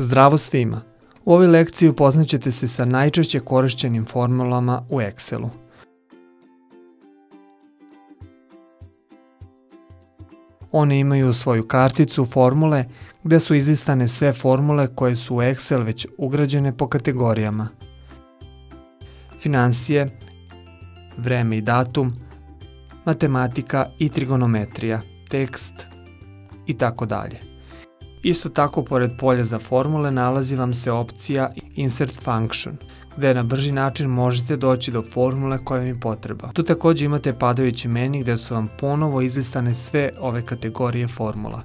Zdravo svima! U ovoj lekciji upoznaćete se sa najčešće korišćenim formulama u Excelu. One imaju svoju karticu formule gde su izlistane sve formule koje su u Excel već ugrađene po kategorijama. Finansije, vreme i datum, matematika i trigonometrija, tekst itd. Isto tako, pored polja za formule nalazi vam se opcija Insert Function, gde na brži način možete doći do formule koja vam je potreba. Tu također imate padajući meni gde su vam ponovo izlistane sve ove kategorije formula.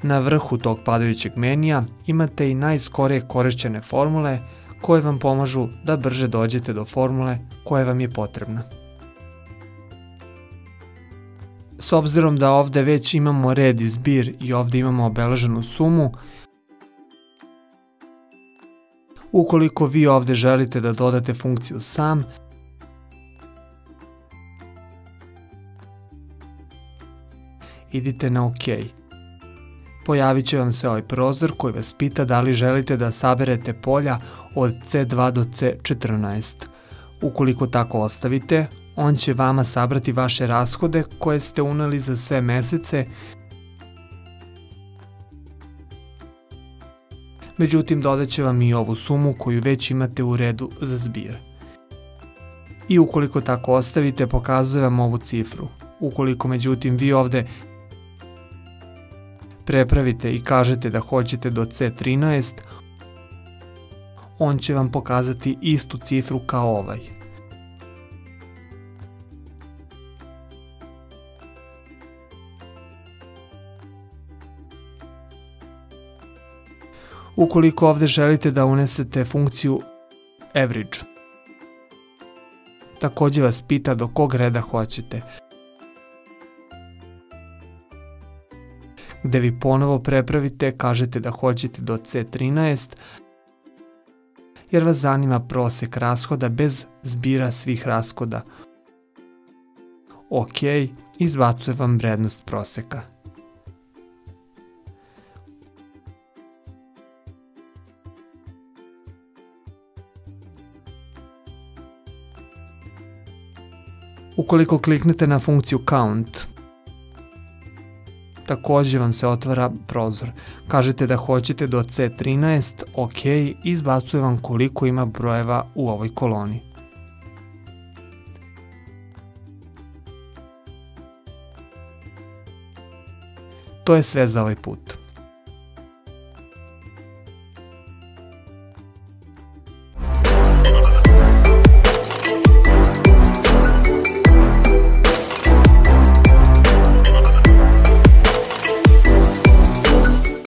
Na vrhu tog padajućeg menija imate i najskorije korišćene formule koje vam pomažu da brže dođete do formule koja vam je potrebna. S obzirom da ovde već imamo red i zbir i ovde imamo obeleženu sumu, ukoliko vi ovde želite da dodate funkciju sum, idite na OK. Pojavit će vam se ovaj prozor koji vas pita da li želite da saberete polja od C2 do C14. Ukoliko tako ostavite, on će vama sabrati vaše rashode koje ste uneli za sve mesece, međutim dodat će vam i ovu sumu koju već imate u redu za zbir. I ukoliko tako ostavite, pokazuje vam ovu cifru. Ukoliko međutim vi ovde prepravite i kažete da hoćete do C13, on će vam pokazati istu cifru kao ovaj. Ukoliko ovde želite da unesete funkciju average, također vas pita do kog reda hoćete, gde vi ponovo prepravite, kažete da hoćete do C13, jer vas zanima prosek rashoda bez zbira svih rashoda. OK, izbacuje vam vrednost proseka. Ukoliko kliknete na funkciju count, također vam se otvara prozor. Kažete da hoćete do C13, OK, izbacuje vam koliko ima brojeva u ovoj koloni. To je sve za ovaj put.